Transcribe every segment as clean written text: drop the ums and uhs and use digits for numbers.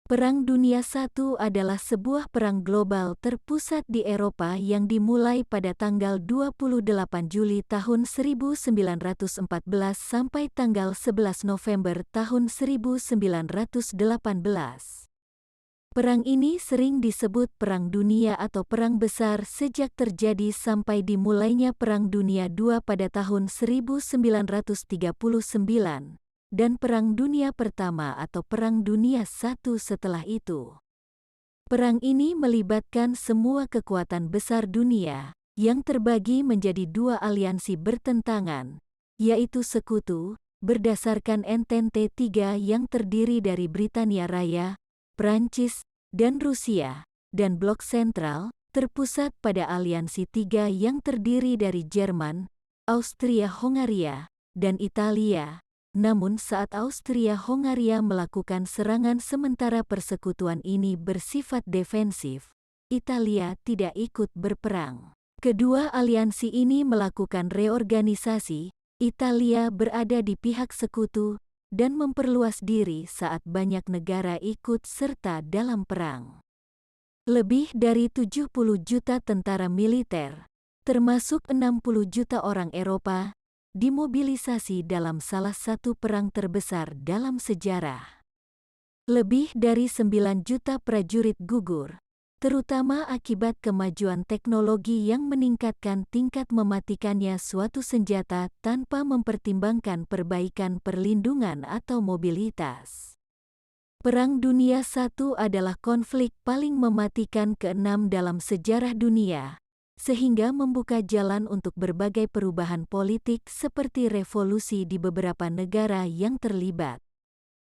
Perang Dunia I adalah sebuah perang global terpusat di Eropa yang dimulai pada tanggal 28 Juli tahun 1914 sampai tanggal 11 November tahun 1918. Perang ini sering disebut Perang Dunia atau Perang Besar sejak terjadi sampai dimulainya Perang Dunia II pada tahun 1939. Dan Perang Dunia Pertama atau Perang Dunia I setelah itu. Perang ini melibatkan semua kekuatan besar dunia, yang terbagi menjadi dua aliansi bertentangan, yaitu Sekutu, berdasarkan Entente III yang terdiri dari Britania Raya, Prancis, dan Rusia, dan Blok Sentral, terpusat pada Aliansi III yang terdiri dari Jerman, Austria-Hongaria, dan Italia. Namun saat Austria-Hongaria melakukan serangan sementara persekutuan ini bersifat defensif, Italia tidak ikut berperang. Kedua aliansi ini melakukan reorganisasi, Italia berada di pihak sekutu, dan memperluas diri saat banyak negara ikut serta dalam perang. Lebih dari 70 juta tentara militer, termasuk 60 juta orang Eropa, dimobilisasi dalam salah satu perang terbesar dalam sejarah. Lebih dari 9 juta prajurit gugur, terutama akibat kemajuan teknologi yang meningkatkan tingkat mematikannya suatu senjata tanpa mempertimbangkan perbaikan perlindungan atau mobilitas. Perang Dunia I adalah konflik paling mematikan ke-6 dalam sejarah dunia, sehingga membuka jalan untuk berbagai perubahan politik seperti revolusi di beberapa negara yang terlibat.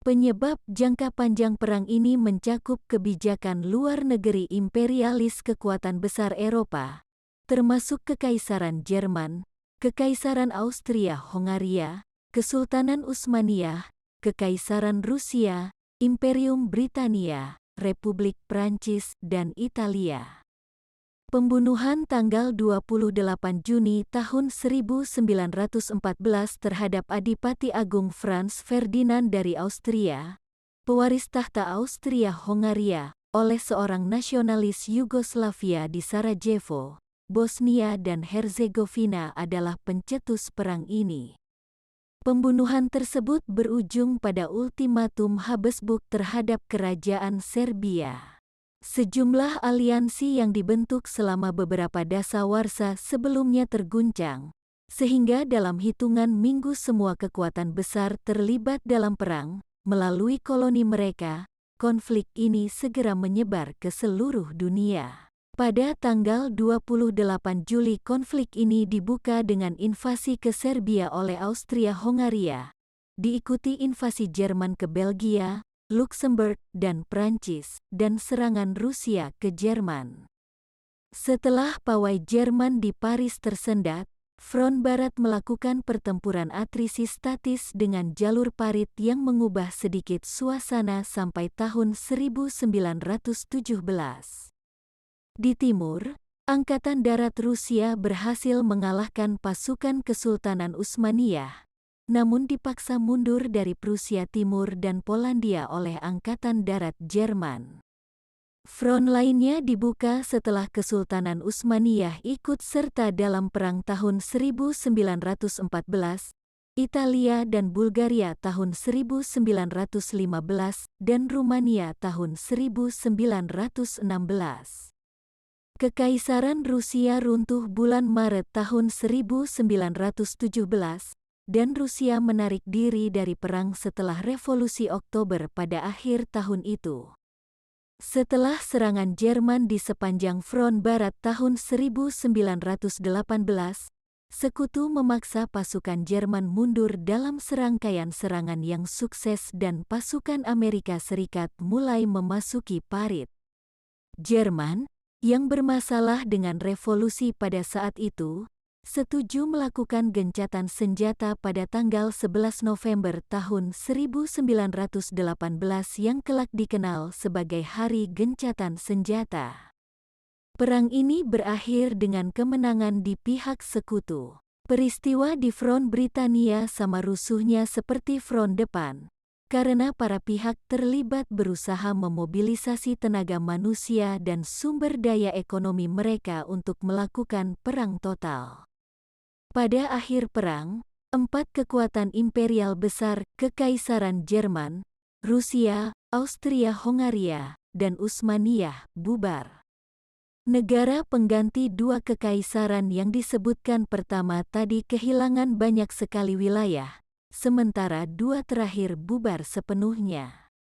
Penyebab jangka panjang perang ini mencakup kebijakan luar negeri imperialis kekuatan besar Eropa, termasuk Kekaisaran Jerman, Kekaisaran Austria-Hongaria, Kesultanan Utsmaniyah, Kekaisaran Rusia, Imperium Britania, Republik Prancis, dan Italia. Pembunuhan tanggal 28 Juni tahun 1914 terhadap Adipati Agung Franz Ferdinand dari Austria, pewaris tahta Austria-Hongaria, oleh seorang nasionalis Yugoslavia di Sarajevo, Bosnia dan Herzegovina adalah pencetus perang ini. Pembunuhan tersebut berujung pada ultimatum Habsburg terhadap kerajaan Serbia. Sejumlah aliansi yang dibentuk selama beberapa dasawarsa sebelumnya terguncang, sehingga dalam hitungan minggu semua kekuatan besar terlibat dalam perang. Melalui koloni mereka, konflik ini segera menyebar ke seluruh dunia. Pada tanggal 28 Juli konflik ini dibuka dengan invasi ke Serbia oleh Austria-Hongaria, diikuti invasi Jerman ke Belgia, Luxembourg, dan Prancis, dan serangan Rusia ke Jerman. Setelah pawai Jerman di Paris tersendat, Front Barat melakukan pertempuran atrisi-statis dengan jalur parit yang mengubah sedikit suasana sampai tahun 1917. Di timur, Angkatan Darat Rusia berhasil mengalahkan pasukan Kesultanan Utsmaniyah, namun dipaksa mundur dari Prusia Timur dan Polandia oleh Angkatan Darat Jerman. Front lainnya dibuka setelah Kesultanan Utsmaniyah ikut serta dalam Perang tahun 1914, Italia dan Bulgaria tahun 1915, dan Rumania tahun 1916. Kekaisaran Rusia runtuh bulan Maret tahun 1917, dan Rusia menarik diri dari perang setelah Revolusi Oktober pada akhir tahun itu. Setelah serangan Jerman di sepanjang front barat tahun 1918, Sekutu memaksa pasukan Jerman mundur dalam serangkaian serangan yang sukses dan pasukan Amerika Serikat mulai memasuki parit. Jerman, yang bermasalah dengan revolusi pada saat itu, setuju melakukan gencatan senjata pada tanggal 11 November tahun 1918 yang kelak dikenal sebagai Hari Gencatan Senjata. Perang ini berakhir dengan kemenangan di pihak Sekutu. Peristiwa di front Britania sama rusuhnya seperti front depan, karena para pihak terlibat berusaha memobilisasi tenaga manusia dan sumber daya ekonomi mereka untuk melakukan perang total. Pada akhir perang, 4 kekuatan imperial besar, Kekaisaran Jerman, Rusia, Austria-Hongaria, dan Utsmaniyah, bubar. Negara pengganti 2 kekaisaran yang disebutkan pertama tadi kehilangan banyak sekali wilayah, sementara 2 terakhir bubar sepenuhnya.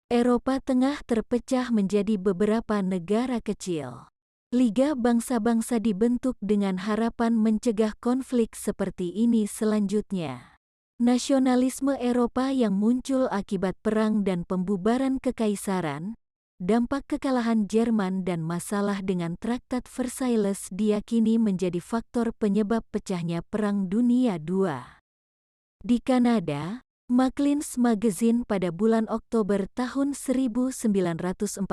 Eropa Tengah terpecah menjadi beberapa negara kecil. Liga bangsa-bangsa dibentuk dengan harapan mencegah konflik seperti ini selanjutnya. Nasionalisme Eropa yang muncul akibat perang dan pembubaran kekaisaran, dampak kekalahan Jerman dan masalah dengan Traktat Versailles diyakini menjadi faktor penyebab pecahnya Perang Dunia II. Di Kanada, Maclean's Magazine pada bulan Oktober tahun 1914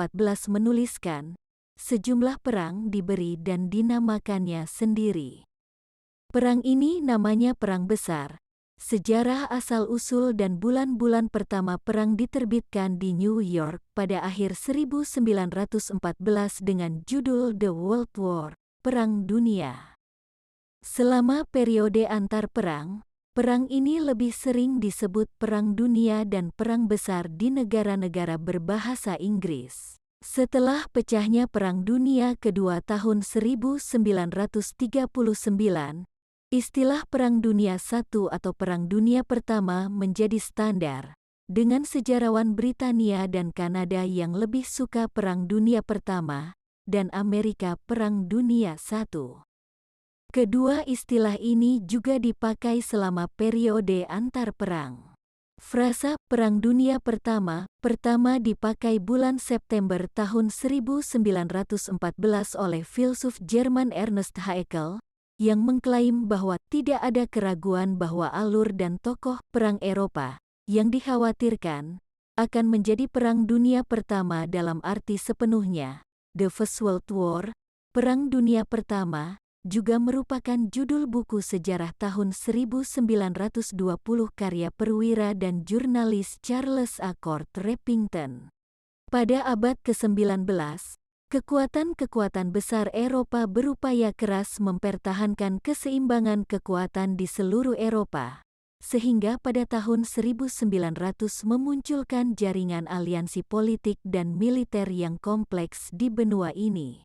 menuliskan, sejumlah perang diberi dan dinamakannya sendiri. Perang ini namanya Perang Besar. Sejarah asal-usul dan bulan-bulan pertama perang diterbitkan di New York pada akhir 1914 dengan judul The World War, Perang Dunia. Selama periode antar perang, perang ini lebih sering disebut Perang Dunia dan Perang Besar di negara-negara berbahasa Inggris. Setelah pecahnya Perang Dunia Kedua tahun 1939, istilah Perang Dunia I atau Perang Dunia Pertama menjadi standar, dengan sejarawan Britania dan Kanada yang lebih suka Perang Dunia Pertama, dan Amerika Perang Dunia I. Kedua istilah ini juga dipakai selama periode antar perang. Frasa Perang Dunia Pertama dipakai bulan September tahun 1914 oleh filsuf Jerman Ernst Haeckel, yang mengklaim bahwa tidak ada keraguan bahwa alur dan tokoh Perang Eropa yang dikhawatirkan akan menjadi Perang Dunia Pertama dalam arti sepenuhnya. The First World War, Perang Dunia Pertama, juga merupakan judul buku sejarah tahun 1920 karya perwira dan jurnalis Charles Accord Repington. Pada abad ke-19, kekuatan-kekuatan besar Eropa berupaya keras mempertahankan keseimbangan kekuatan di seluruh Eropa, sehingga pada tahun 1900 memunculkan jaringan aliansi politik dan militer yang kompleks di benua ini.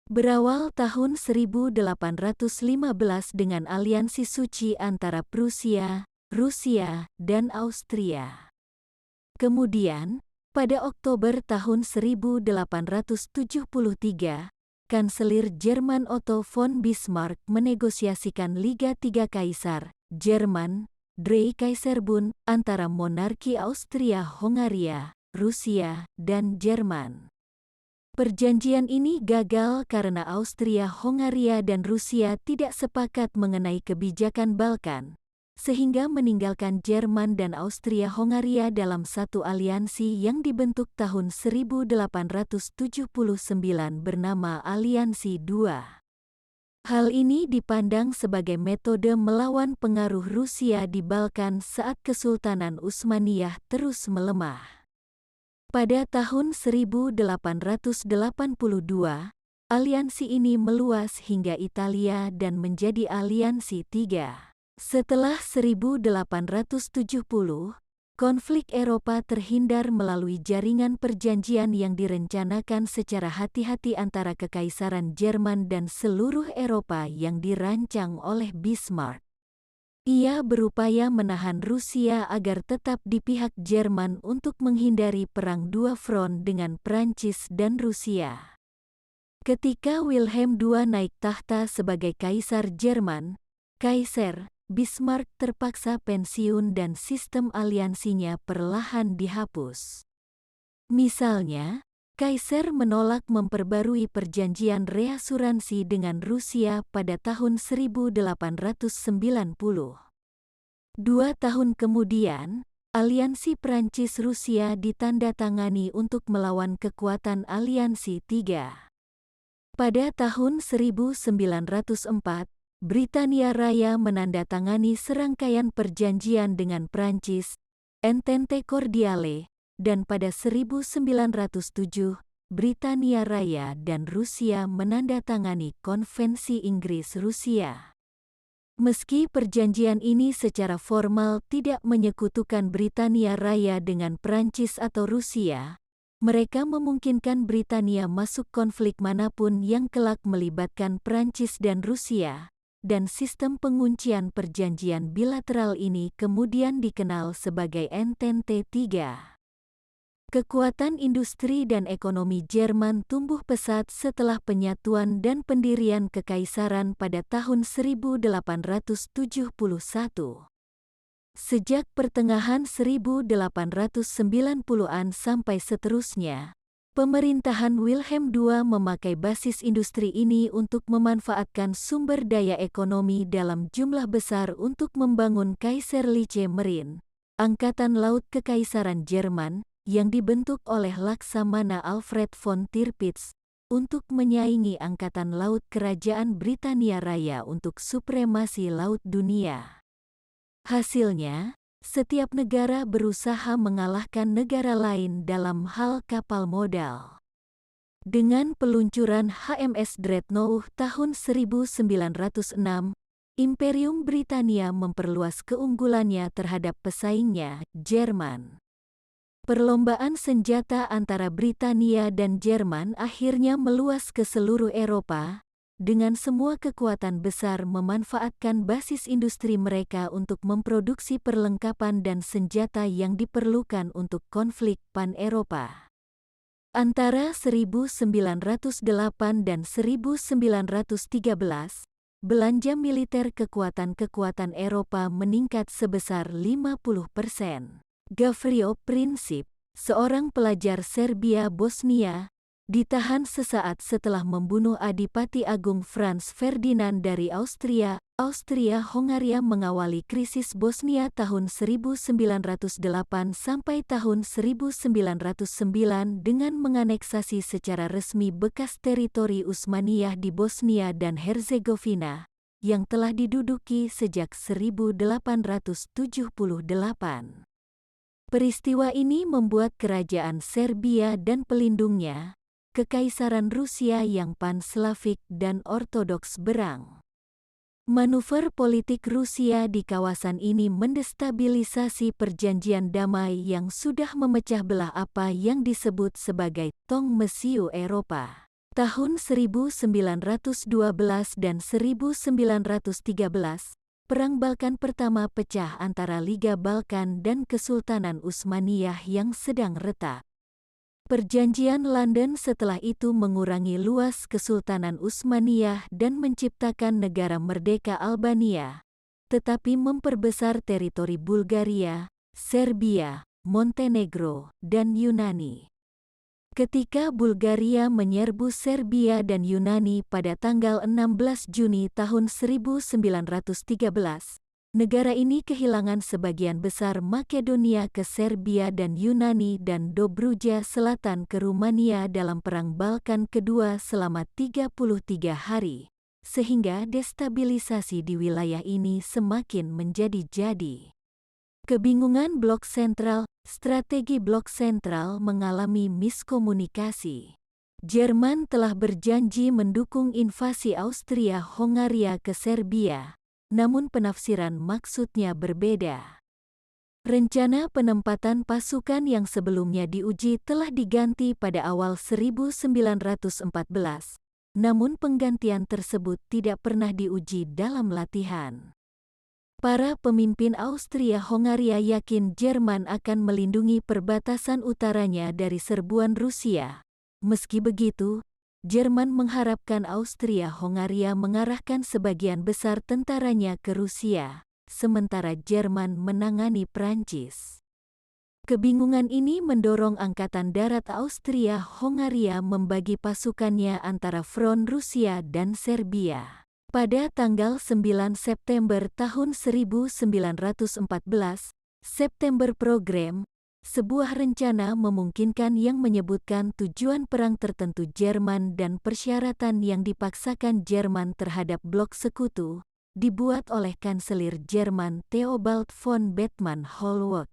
Berawal tahun 1815 dengan aliansi suci antara Prusia, Rusia, dan Austria. Kemudian, pada Oktober tahun 1873, Kanselir Jerman Otto von Bismarck menegosiasikan Liga Tiga Kaisar, Jerman, Dreikaiserbund, antara monarki Austria-Hongaria, Rusia, dan Jerman. Perjanjian ini gagal karena Austria-Hongaria dan Rusia tidak sepakat mengenai kebijakan Balkan, sehingga meninggalkan Jerman dan Austria-Hongaria dalam satu aliansi yang dibentuk tahun 1879 bernama Aliansi II. Hal ini dipandang sebagai metode melawan pengaruh Rusia di Balkan saat Kesultanan Utsmaniyah terus melemah. Pada tahun 1882, aliansi ini meluas hingga Italia dan menjadi Aliansi III. Setelah 1870, konflik Eropa terhindar melalui jaringan perjanjian yang direncanakan secara hati-hati antara Kekaisaran Jerman dan seluruh Eropa yang dirancang oleh Bismarck. Ia berupaya menahan Rusia agar tetap di pihak Jerman untuk menghindari perang dua front dengan Prancis dan Rusia. Ketika Wilhelm II naik tahta sebagai Kaisar Jerman, Bismarck terpaksa pensiun dan sistem aliansinya perlahan dihapus. Misalnya, Kaiser menolak memperbarui perjanjian reasuransi dengan Rusia pada tahun 1890. 2 tahun kemudian, aliansi Prancis-Rusia ditandatangani untuk melawan kekuatan Aliansi III. Pada tahun 1904, Britania Raya menandatangani serangkaian perjanjian dengan Prancis, Entente Cordiale, dan pada 1907, Britania Raya dan Rusia menandatangani Konvensi Inggris-Rusia. Meski perjanjian ini secara formal tidak menyekutukan Britania Raya dengan Prancis atau Rusia, mereka memungkinkan Britania masuk konflik manapun yang kelak melibatkan Prancis dan Rusia, dan sistem penguncian perjanjian bilateral ini kemudian dikenal sebagai Entente III. Kekuatan industri dan ekonomi Jerman tumbuh pesat setelah penyatuan dan pendirian kekaisaran pada tahun 1871. Sejak pertengahan 1890-an sampai seterusnya, pemerintahan Wilhelm II memakai basis industri ini untuk memanfaatkan sumber daya ekonomi dalam jumlah besar untuk membangun Kaiserliche Marine, Angkatan Laut Kekaisaran Jerman, yang dibentuk oleh Laksamana Alfred von Tirpitz untuk menyaingi Angkatan Laut Kerajaan Britania Raya untuk supremasi laut dunia. Hasilnya, setiap negara berusaha mengalahkan negara lain dalam hal kapal modal. Dengan peluncuran HMS Dreadnought tahun 1906, Imperium Britania memperluas keunggulannya terhadap pesaingnya, Jerman. Perlombaan senjata antara Britania dan Jerman akhirnya meluas ke seluruh Eropa, dengan semua kekuatan besar memanfaatkan basis industri mereka untuk memproduksi perlengkapan dan senjata yang diperlukan untuk konflik pan-Eropa. Antara 1908 dan 1913, belanja militer kekuatan-kekuatan Eropa meningkat sebesar 50%. Gavrilo Princip, seorang pelajar Serbia Bosnia, ditahan sesaat setelah membunuh Adipati Agung Franz Ferdinand dari Austria. Austria-Hongaria mengawali krisis Bosnia tahun 1908 sampai tahun 1909 dengan menganeksasi secara resmi bekas teritori Utsmaniyah di Bosnia dan Herzegovina, yang telah diduduki sejak 1878. Peristiwa ini membuat kerajaan Serbia dan pelindungnya, Kekaisaran Rusia yang pan-Slavik dan Ortodoks berang. Manuver politik Rusia di kawasan ini mendestabilisasi perjanjian damai yang sudah memecah belah apa yang disebut sebagai Tong Mesiu Eropa. Tahun 1912 dan 1913, Perang Balkan pertama pecah antara Liga Balkan dan Kesultanan Utsmaniyah yang sedang retak. Perjanjian London setelah itu mengurangi luas Kesultanan Utsmaniyah dan menciptakan negara merdeka Albania, tetapi memperbesar teritori Bulgaria, Serbia, Montenegro, dan Yunani. Ketika Bulgaria menyerbu Serbia dan Yunani pada tanggal 16 Juni tahun 1913, negara ini kehilangan sebagian besar Makedonia ke Serbia dan Yunani dan Dobruja Selatan ke Rumania dalam Perang Balkan Kedua selama 33 hari, sehingga destabilisasi di wilayah ini semakin menjadi-jadi. Kebingungan Blok Sentral, strategi Blok Sentral mengalami miskomunikasi. Jerman telah berjanji mendukung invasi Austria-Hongaria ke Serbia, namun penafsiran maksudnya berbeda. Rencana penempatan pasukan yang sebelumnya diuji telah diganti pada awal 1914, namun penggantian tersebut tidak pernah diuji dalam latihan. Para pemimpin Austria-Hongaria yakin Jerman akan melindungi perbatasan utaranya dari serbuan Rusia. Meski begitu, Jerman mengharapkan Austria-Hongaria mengarahkan sebagian besar tentaranya ke Rusia, sementara Jerman menangani Prancis. Kebingungan ini mendorong Angkatan Darat Austria-Hongaria membagi pasukannya antara front Rusia dan Serbia. Pada tanggal 9 September tahun 1914, September Program, sebuah rencana memungkinkan yang menyebutkan tujuan perang tertentu Jerman dan persyaratan yang dipaksakan Jerman terhadap blok sekutu, dibuat oleh Kanselir Jerman Theobald von Bethmann Hollweg.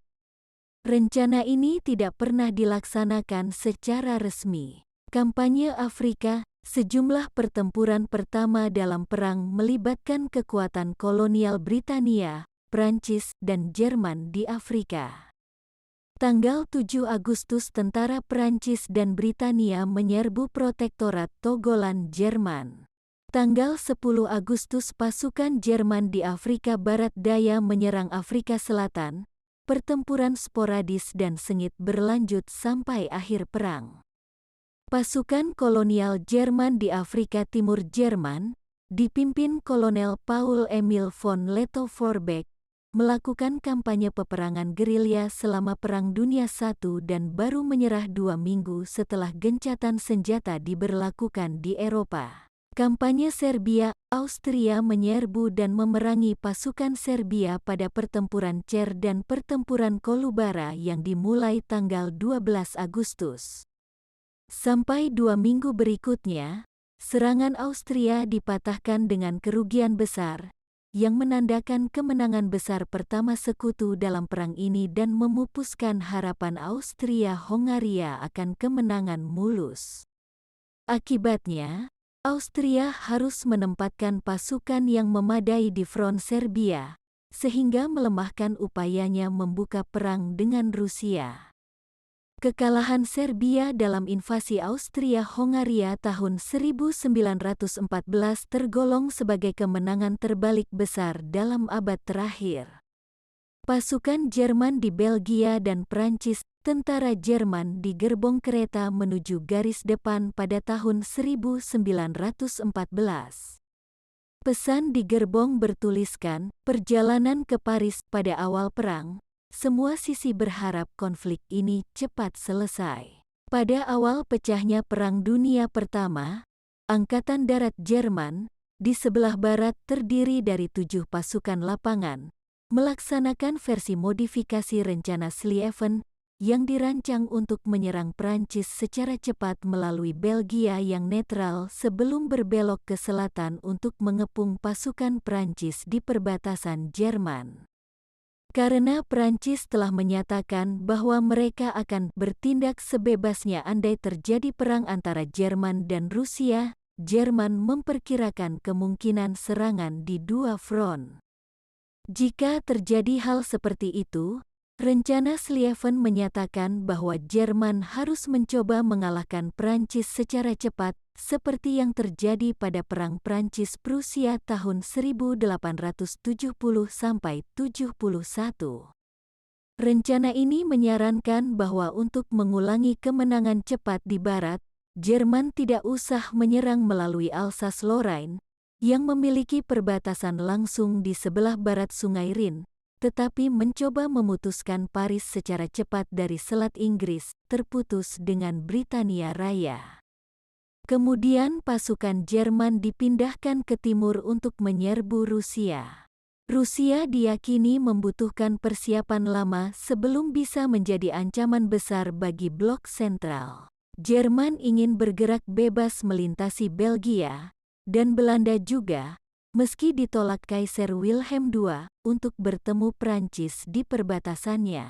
Rencana ini tidak pernah dilaksanakan secara resmi. Kampanye Afrika, sejumlah pertempuran pertama dalam perang melibatkan kekuatan kolonial Britania, Prancis, dan Jerman di Afrika. Tanggal 7 Agustus tentara Prancis dan Britania menyerbu protektorat Togoland Jerman. Tanggal 10 Agustus pasukan Jerman di Afrika Barat Daya menyerang Afrika Selatan. Pertempuran sporadis dan sengit berlanjut sampai akhir perang. Pasukan kolonial Jerman di Afrika Timur Jerman, dipimpin Kolonel Paul Emil von Lettow-Vorbeck, melakukan kampanye peperangan gerilya selama Perang Dunia I dan baru menyerah 2 minggu setelah gencatan senjata diberlakukan di Eropa. Kampanye Serbia, Austria menyerbu dan memerangi pasukan Serbia pada pertempuran Cer dan pertempuran Kolubara yang dimulai tanggal 12 Agustus. Sampai 2 minggu berikutnya, serangan Austria dipatahkan dengan kerugian besar, yang menandakan kemenangan besar pertama sekutu dalam perang ini dan memupuskan harapan Austria-Hongaria akan kemenangan mulus. Akibatnya, Austria harus menempatkan pasukan yang memadai di front Serbia, sehingga melemahkan upayanya membuka perang dengan Rusia. Kekalahan Serbia dalam invasi Austria-Hongaria tahun 1914 tergolong sebagai kemenangan terbalik besar dalam abad terakhir. Pasukan Jerman di Belgia dan Prancis, tentara Jerman di gerbong kereta menuju garis depan pada tahun 1914. Pesan di gerbong bertuliskan, "Perjalanan ke Paris." Pada awal perang, semua sisi berharap konflik ini cepat selesai. Pada awal pecahnya Perang Dunia Pertama, Angkatan Darat Jerman, di sebelah barat terdiri dari 7 pasukan lapangan, melaksanakan versi modifikasi rencana Schlieffen yang dirancang untuk menyerang Prancis secara cepat melalui Belgia yang netral sebelum berbelok ke selatan untuk mengepung pasukan Prancis di perbatasan Jerman. Karena Prancis telah menyatakan bahwa mereka akan bertindak sebebasnya andai terjadi perang antara Jerman dan Rusia, Jerman memperkirakan kemungkinan serangan di 2 front. Jika terjadi hal seperti itu, rencana Schlieffen menyatakan bahwa Jerman harus mencoba mengalahkan Prancis secara cepat, seperti yang terjadi pada Perang Prancis-Prusia tahun 1870–71. Rencana ini menyarankan bahwa untuk mengulangi kemenangan cepat di barat, Jerman tidak usah menyerang melalui Alsace-Lorraine, yang memiliki perbatasan langsung di sebelah barat Sungai Rin, tetapi mencoba memutuskan Paris secara cepat dari Selat Inggris, terputus dengan Britania Raya. Kemudian pasukan Jerman dipindahkan ke timur untuk menyerbu Rusia. Rusia diyakini membutuhkan persiapan lama sebelum bisa menjadi ancaman besar bagi blok sentral. Jerman ingin bergerak bebas melintasi Belgia dan Belanda juga, meski ditolak Kaisar Wilhelm II untuk bertemu Prancis di perbatasannya.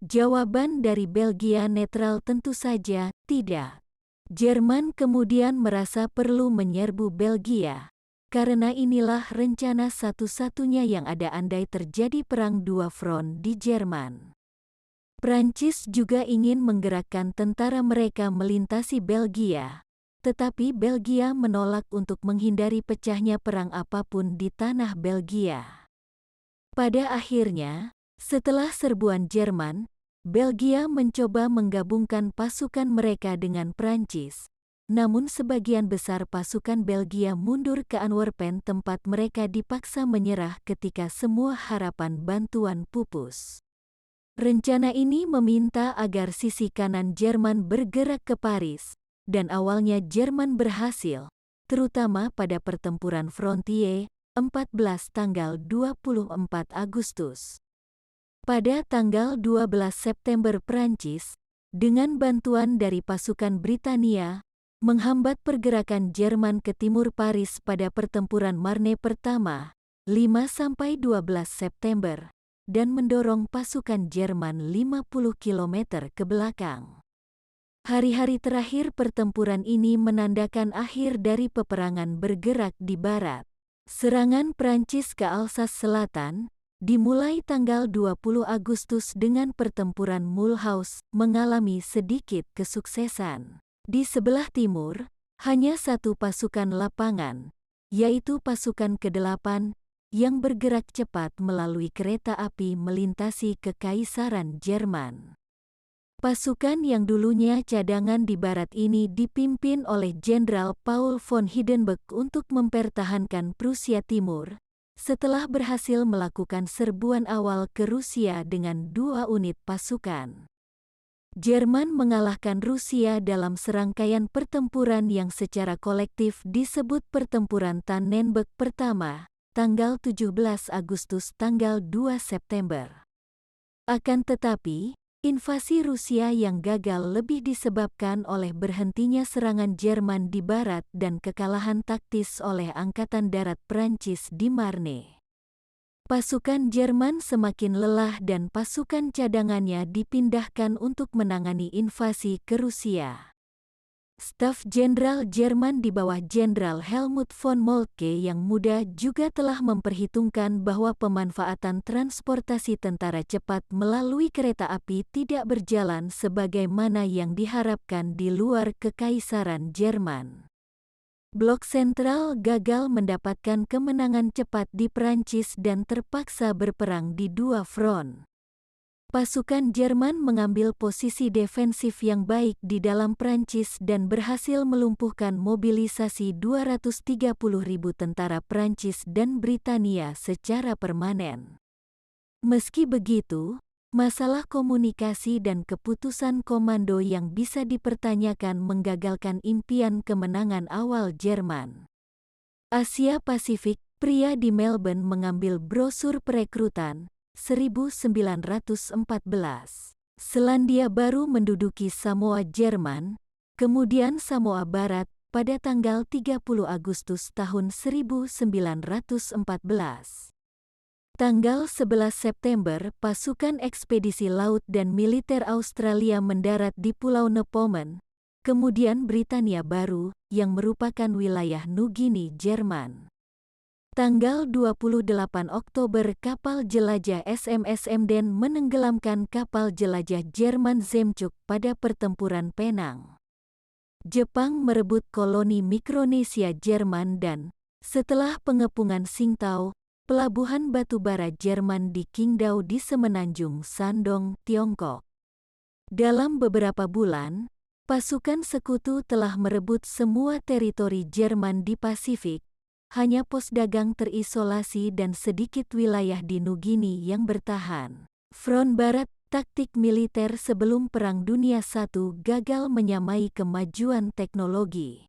Jawaban dari Belgia netral tentu saja tidak. Jerman kemudian merasa perlu menyerbu Belgia, karena inilah rencana satu-satunya yang ada andai terjadi perang 2 front di Jerman. Prancis juga ingin menggerakkan tentara mereka melintasi Belgia, tetapi Belgia menolak untuk menghindari pecahnya perang apapun di tanah Belgia. Pada akhirnya, setelah serbuan Jerman, Belgia mencoba menggabungkan pasukan mereka dengan Prancis. Namun sebagian besar pasukan Belgia mundur ke Antwerpen tempat mereka dipaksa menyerah ketika semua harapan bantuan pupus. Rencana ini meminta agar sisi kanan Jerman bergerak ke Paris, dan awalnya Jerman berhasil, terutama pada pertempuran Frontier, 14 tanggal 24 Agustus. Pada tanggal 12 September Prancis, dengan bantuan dari pasukan Britania, menghambat pergerakan Jerman ke timur Paris pada pertempuran Marne pertama, 5–12 September, dan mendorong pasukan Jerman 50 km ke belakang. Hari-hari terakhir pertempuran ini menandakan akhir dari peperangan bergerak di barat. Serangan Prancis ke Alsace Selatan dimulai tanggal 20 Agustus dengan pertempuran Mulhouse mengalami sedikit kesuksesan. Di sebelah timur, hanya satu pasukan lapangan, yaitu pasukan ke-8, yang bergerak cepat melalui kereta api melintasi Kekaisaran Jerman. Pasukan yang dulunya cadangan di barat ini dipimpin oleh Jenderal Paul von Hindenburg untuk mempertahankan Prusia Timur, setelah berhasil melakukan serbuan awal ke Rusia dengan 2 unit pasukan. Jerman mengalahkan Rusia dalam serangkaian pertempuran yang secara kolektif disebut Pertempuran Tannenberg Pertama, tanggal 17 Agustus tanggal 2 September. Akan tetapi, invasi Rusia yang gagal lebih disebabkan oleh berhentinya serangan Jerman di barat dan kekalahan taktis oleh Angkatan Darat Prancis di Marne. Pasukan Jerman semakin lelah dan pasukan cadangannya dipindahkan untuk menangani invasi ke Rusia. Staf Jenderal Jerman di bawah Jenderal Helmut von Moltke yang muda juga telah memperhitungkan bahwa pemanfaatan transportasi tentara cepat melalui kereta api tidak berjalan sebagaimana yang diharapkan di luar Kekaisaran Jerman. Blok Sentral gagal mendapatkan kemenangan cepat di Prancis dan terpaksa berperang di 2 front. Pasukan Jerman mengambil posisi defensif yang baik di dalam Prancis dan berhasil melumpuhkan mobilisasi 230.000 tentara Prancis dan Britania secara permanen. Meski begitu, masalah komunikasi dan keputusan komando yang bisa dipertanyakan menggagalkan impian kemenangan awal Jerman. Asia Pasifik, pria di Melbourne mengambil brosur perekrutan 1914. Selandia Baru menduduki Samoa Jerman, kemudian Samoa Barat pada tanggal 30 Agustus tahun 1914. Tanggal 11 September, pasukan ekspedisi laut dan militer Australia mendarat di Pulau Nepomen, kemudian Britania Baru, yang merupakan wilayah Nugini, Jerman. Tanggal 28 Oktober kapal jelajah SMS Emden menenggelamkan kapal jelajah Jerman Zemcuk pada pertempuran Penang. Jepang merebut koloni Mikronesia Jerman dan, setelah pengepungan Qingdao, pelabuhan batubara Jerman di Qingdao di Semenanjung Shandong, Tiongkok. Dalam beberapa bulan, pasukan sekutu telah merebut semua teritori Jerman di Pasifik, hanya pos dagang terisolasi dan sedikit wilayah di Nugini yang bertahan. Front Barat, taktik militer sebelum Perang Dunia I gagal menyamai kemajuan teknologi.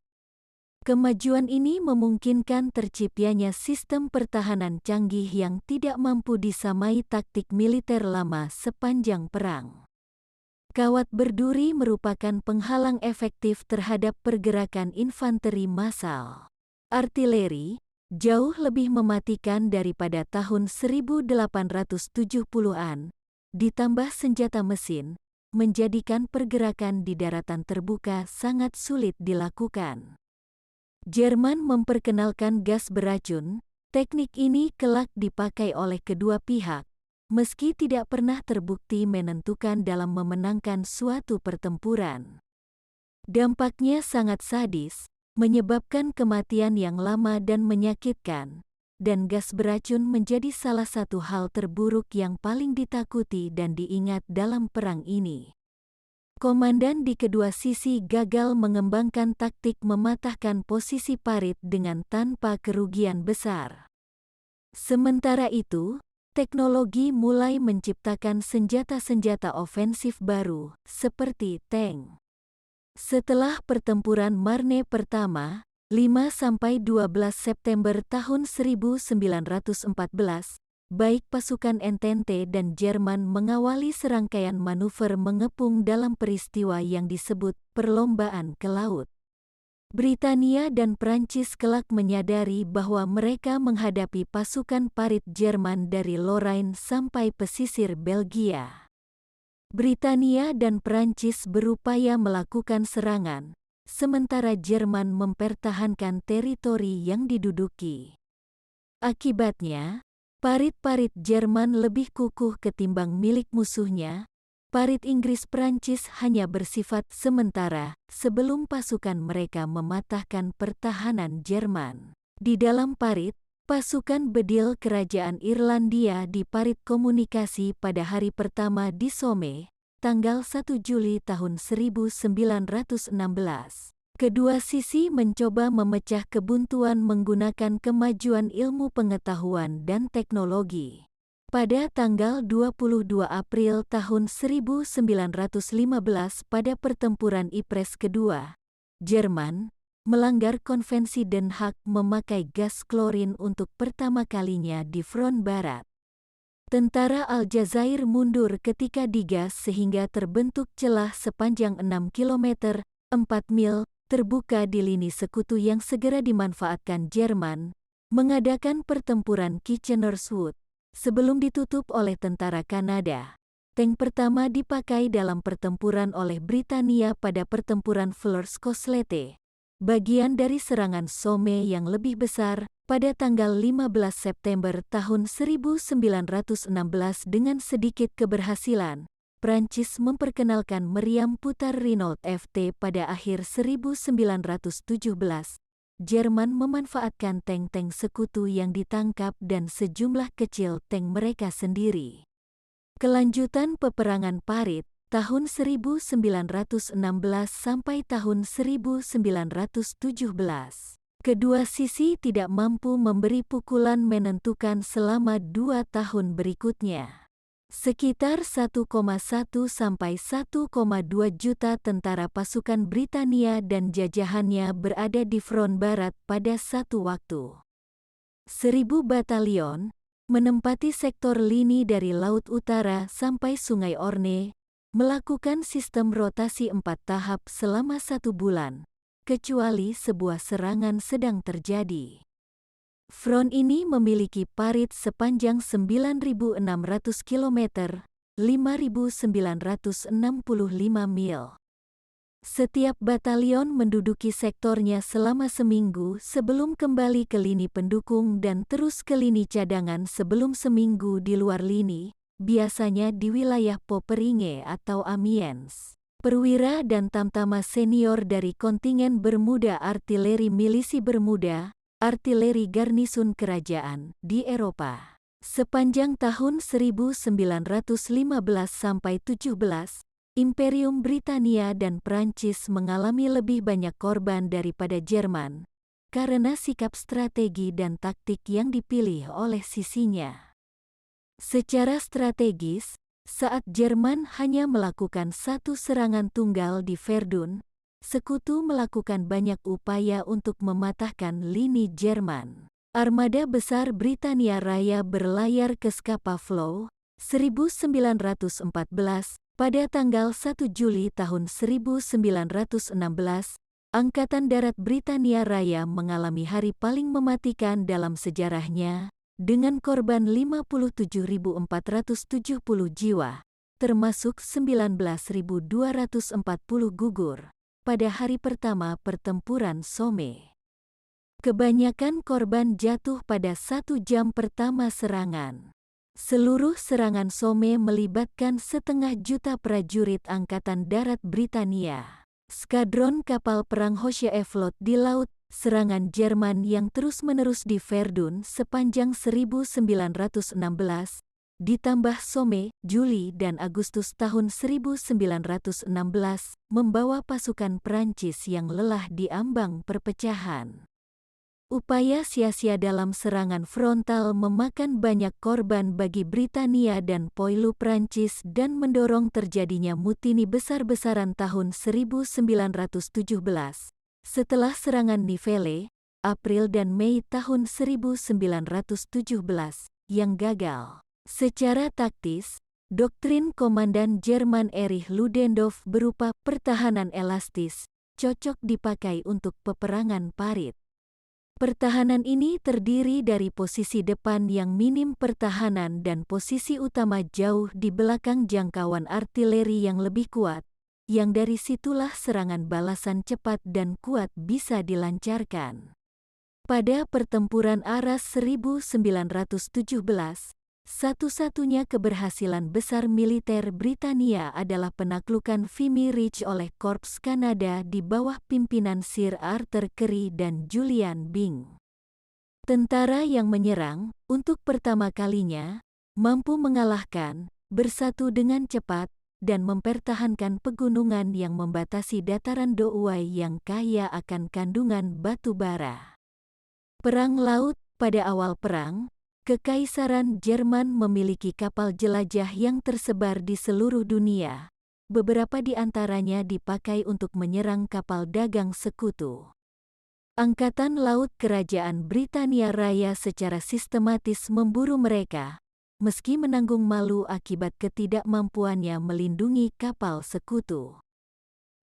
Kemajuan ini memungkinkan terciptanya sistem pertahanan canggih yang tidak mampu disamai taktik militer lama sepanjang perang. Kawat berduri merupakan penghalang efektif terhadap pergerakan infanteri massal. Artileri, jauh lebih mematikan daripada tahun 1870-an, ditambah senjata mesin, menjadikan pergerakan di daratan terbuka sangat sulit dilakukan. Jerman memperkenalkan gas beracun, teknik ini kelak dipakai oleh kedua pihak, meski tidak pernah terbukti menentukan dalam memenangkan suatu pertempuran. Dampaknya sangat sadis, menyebabkan kematian yang lama dan menyakitkan, dan gas beracun menjadi salah satu hal terburuk yang paling ditakuti dan diingat dalam perang ini. Komandan di kedua sisi gagal mengembangkan taktik mematahkan posisi parit dengan tanpa kerugian besar. Sementara itu, teknologi mulai menciptakan senjata-senjata ofensif baru, seperti tank. Setelah pertempuran Marne pertama, 5–12 September tahun 1914, baik pasukan Entente dan Jerman mengawali serangkaian manuver mengepung dalam peristiwa yang disebut perlombaan ke laut. Britania dan Prancis kelak menyadari bahwa mereka menghadapi pasukan parit Jerman dari Lorraine sampai pesisir Belgia. Britania dan Prancis berupaya melakukan serangan, sementara Jerman mempertahankan teritori yang diduduki. Akibatnya, parit-parit Jerman lebih kukuh ketimbang milik musuhnya. Parit Inggris-Prancis hanya bersifat sementara sebelum pasukan mereka mematahkan pertahanan Jerman. Di dalam parit, pasukan bedil kerajaan Irlandia di parit komunikasi pada hari pertama di Somme, tanggal 1 Juli tahun 1916. Kedua sisi mencoba memecah kebuntuan menggunakan kemajuan ilmu pengetahuan dan teknologi. Pada tanggal 22 April tahun 1915 pada pertempuran Ypres kedua, Jerman melanggar konvensi Den Haag memakai gas klorin untuk pertama kalinya di front barat. Tentara Aljazair mundur ketika digas sehingga terbentuk celah sepanjang 6 km, 4 mil, terbuka di lini sekutu yang segera dimanfaatkan Jerman, mengadakan pertempuran Kitchener's Wood. Sebelum ditutup oleh tentara Kanada, tank pertama dipakai dalam pertempuran oleh Britania pada pertempuran Flers Coslete, bagian dari serangan Somme yang lebih besar, pada tanggal 15 September tahun 1916 dengan sedikit keberhasilan. Prancis memperkenalkan meriam putar Renault FT pada akhir 1917. Jerman memanfaatkan tank-tank sekutu yang ditangkap dan sejumlah kecil tank mereka sendiri. Kelanjutan peperangan parit, tahun 1916 sampai tahun 1917. Kedua sisi tidak mampu memberi pukulan menentukan selama 2 tahun berikutnya. Sekitar 1,1 sampai 1,2 juta tentara pasukan Britania dan jajahannya berada di front barat pada satu waktu. 1.000 batalion menempati sektor lini dari Laut Utara sampai Sungai Orne, melakukan sistem rotasi 4 tahap selama 1 bulan, kecuali sebuah serangan sedang terjadi. Front ini memiliki parit sepanjang 9.600 km, 5.965 mil. Setiap batalion menduduki sektornya selama seminggu sebelum kembali ke lini pendukung dan terus ke lini cadangan sebelum seminggu di luar lini, biasanya di wilayah Poperinge atau Amiens. Perwira dan tamtama senior dari kontingen Bermuda Artileri Milisi Bermuda, artileri garnisun kerajaan di Eropa. Sepanjang tahun 1915 sampai 17, Imperium Britania dan Prancis mengalami lebih banyak korban daripada Jerman, karena sikap strategi dan taktik yang dipilih oleh sisinya. Secara strategis, saat Jerman hanya melakukan 1 serangan tunggal di Verdun, Sekutu melakukan banyak upaya untuk mematahkan lini Jerman. Armada besar Britania Raya berlayar ke Scapa Flow, 1914, pada tanggal 1 Juli tahun 1916. Angkatan Darat Britania Raya mengalami hari paling mematikan dalam sejarahnya, dengan korban 57.470 jiwa, termasuk 19.240 gugur. Pada hari pertama pertempuran Somme. Kebanyakan korban jatuh pada 1 jam pertama serangan. Seluruh serangan Somme melibatkan 500.000 prajurit Angkatan Darat Britania. Skadron kapal perang Hocheflot di laut, serangan Jerman yang terus-menerus di Verdun sepanjang 1916, ditambah Somme, Juli dan Agustus tahun 1916, membawa pasukan Prancis yang lelah di ambang perpecahan. Upaya sia-sia dalam serangan frontal memakan banyak korban bagi Britania dan Poilu Prancis dan mendorong terjadinya mutini besar-besaran tahun 1917. Setelah serangan Nivelle, April dan Mei tahun 1917, yang gagal. Secara taktis, doktrin Komandan Jerman Erich Ludendorff berupa pertahanan elastis, cocok dipakai untuk peperangan parit. Pertahanan ini terdiri dari posisi depan yang minim pertahanan dan posisi utama jauh di belakang jangkauan artileri yang lebih kuat, yang dari situlah serangan balasan cepat dan kuat bisa dilancarkan. Pada pertempuran Arras 1917, satu-satunya keberhasilan besar militer Britania adalah penaklukan Vimy Ridge oleh Korps Kanada di bawah pimpinan Sir Arthur Currie dan Julian Byng. Tentara yang menyerang, untuk pertama kalinya, mampu mengalahkan, bersatu dengan cepat, dan mempertahankan pegunungan yang membatasi dataran Douai yang kaya akan kandungan batu bara. Perang laut. Pada awal perang, Kekaisaran Jerman memiliki kapal jelajah yang tersebar di seluruh dunia. Beberapa di antaranya dipakai untuk menyerang kapal dagang sekutu. Angkatan Laut Kerajaan Britania Raya secara sistematis memburu mereka, meski menanggung malu akibat ketidakmampuannya melindungi kapal sekutu.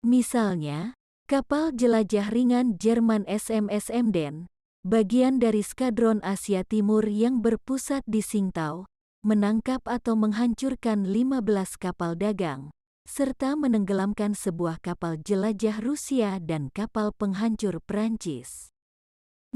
Misalnya, kapal jelajah ringan Jerman SMS Emden, bagian dari Skadron Asia Timur yang berpusat di Tsingtau, menangkap atau menghancurkan 15 kapal dagang, serta menenggelamkan sebuah kapal jelajah Rusia dan kapal penghancur Prancis.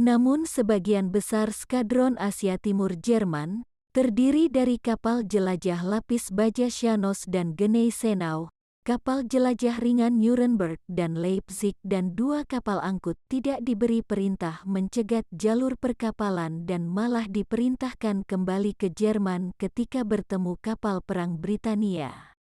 Namun sebagian besar Skadron Asia Timur Jerman, terdiri dari kapal jelajah lapis baja Shanos dan Gneisenau, kapal jelajah ringan Nuremberg dan Leipzig dan 2 kapal angkut tidak diberi perintah mencegat jalur perkapalan dan malah diperintahkan kembali ke Jerman ketika bertemu kapal perang Britania.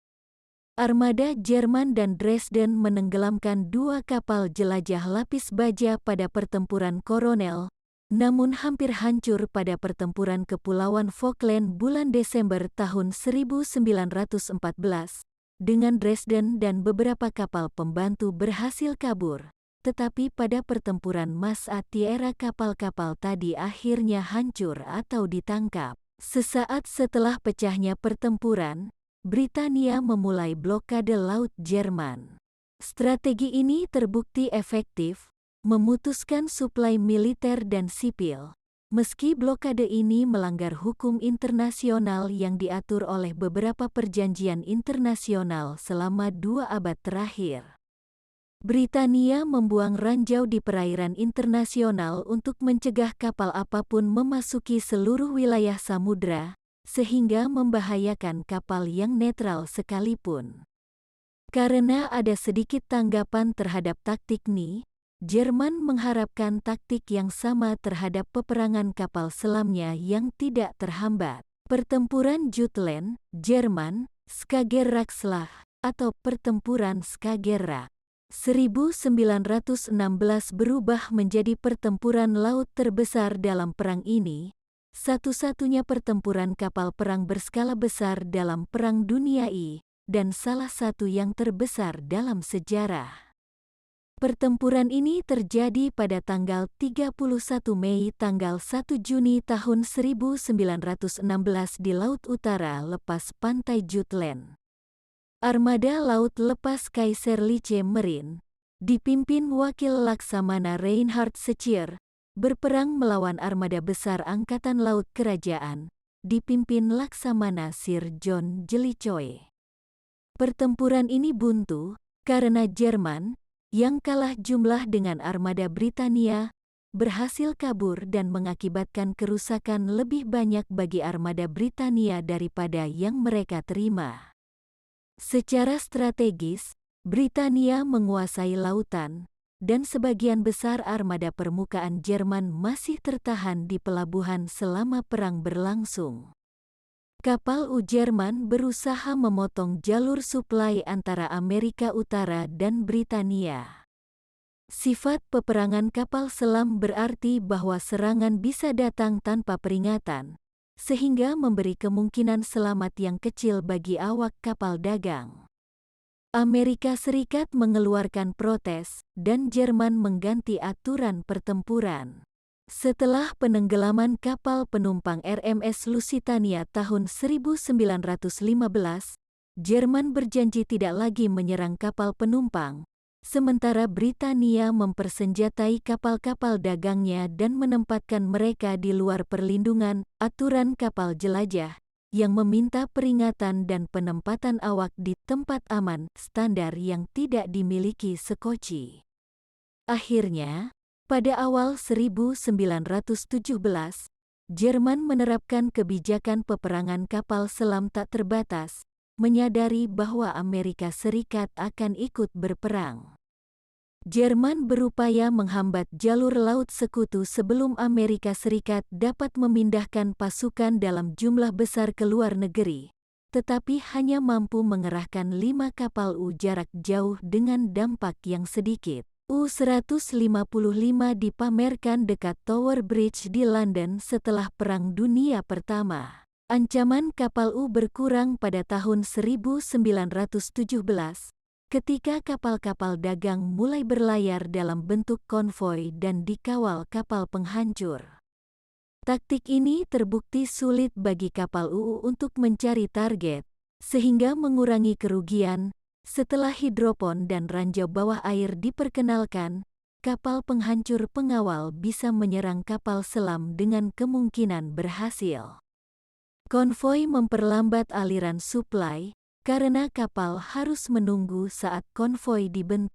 Armada Jerman dan Dresden menenggelamkan 2 kapal jelajah lapis baja pada pertempuran Coronel, namun hampir hancur pada pertempuran Kepulauan Falkland bulan Desember tahun 1914. Dengan Dresden dan beberapa kapal pembantu berhasil kabur, tetapi pada pertempuran Mas-a-Tierra kapal-kapal tadi akhirnya hancur atau ditangkap. Sesaat setelah pecahnya pertempuran, Britania memulai blokade laut Jerman. Strategi ini terbukti efektif, memutuskan suplai militer dan sipil. Meski blokade ini melanggar hukum internasional yang diatur oleh beberapa perjanjian internasional selama 2 abad terakhir. Britania membuang ranjau di perairan internasional untuk mencegah kapal apapun memasuki seluruh wilayah samudra, sehingga membahayakan kapal yang netral sekalipun. Karena ada sedikit tanggapan terhadap taktik ini, Jerman mengharapkan taktik yang sama terhadap peperangan kapal selamnya yang tidak terhambat. Pertempuran Jutland, Jerman, Skagerrakslag, atau Pertempuran Skagerrak 1916 berubah menjadi pertempuran laut terbesar dalam perang ini, satu-satunya pertempuran kapal perang berskala besar dalam Perang Dunia I, dan salah satu yang terbesar dalam sejarah. Pertempuran ini terjadi pada tanggal 31 Mei tanggal 1 Juni tahun 1916 di Laut Utara lepas pantai Jutland. Armada Laut Lepas Kaiserliche Marine, dipimpin Wakil Laksamana Reinhard Schleicher, berperang melawan armada besar Angkatan Laut Kerajaan, dipimpin Laksamana Sir John Jellicoe. Pertempuran ini buntu, karena Jerman, yang kalah jumlah dengan armada Britania, berhasil kabur dan mengakibatkan kerusakan lebih banyak bagi armada Britania daripada yang mereka terima. Secara strategis, Britania menguasai lautan, dan sebagian besar armada permukaan Jerman masih tertahan di pelabuhan selama perang berlangsung. Kapal Jerman berusaha memotong jalur suplai antara Amerika Utara dan Britania. Sifat peperangan kapal selam berarti bahwa serangan bisa datang tanpa peringatan, sehingga memberi kemungkinan selamat yang kecil bagi awak kapal dagang. Amerika Serikat mengeluarkan protes, dan Jerman mengganti aturan pertempuran. Setelah penenggelaman kapal penumpang RMS Lusitania tahun 1915, Jerman berjanji tidak lagi menyerang kapal penumpang, Sementara Britania mempersenjatai kapal-kapal dagangnya dan menempatkan mereka di luar perlindungan aturan kapal jelajah, yang meminta peringatan dan penempatan awak di tempat aman standar yang tidak dimiliki Sekoci. Akhirnya, pada awal 1917, Jerman menerapkan kebijakan peperangan kapal selam tak terbatas, menyadari bahwa Amerika Serikat akan ikut berperang. Jerman berupaya menghambat jalur laut sekutu sebelum Amerika Serikat dapat memindahkan pasukan dalam jumlah besar ke luar negeri, tetapi hanya mampu mengerahkan 5 kapal U jarak jauh dengan dampak yang sedikit. U-155 dipamerkan dekat Tower Bridge di London setelah Perang Dunia Pertama. Ancaman kapal U berkurang pada tahun 1917. Ketika kapal-kapal dagang mulai berlayar dalam bentuk konvoi dan dikawal kapal penghancur. Taktik ini terbukti sulit bagi kapal UU untuk mencari target, sehingga mengurangi kerugian. Setelah hidropon dan ranjau bawah air diperkenalkan, kapal penghancur pengawal bisa menyerang kapal selam dengan kemungkinan berhasil. Konvoi memperlambat aliran suplai, karena kapal harus menunggu saat konvoi dibentuk.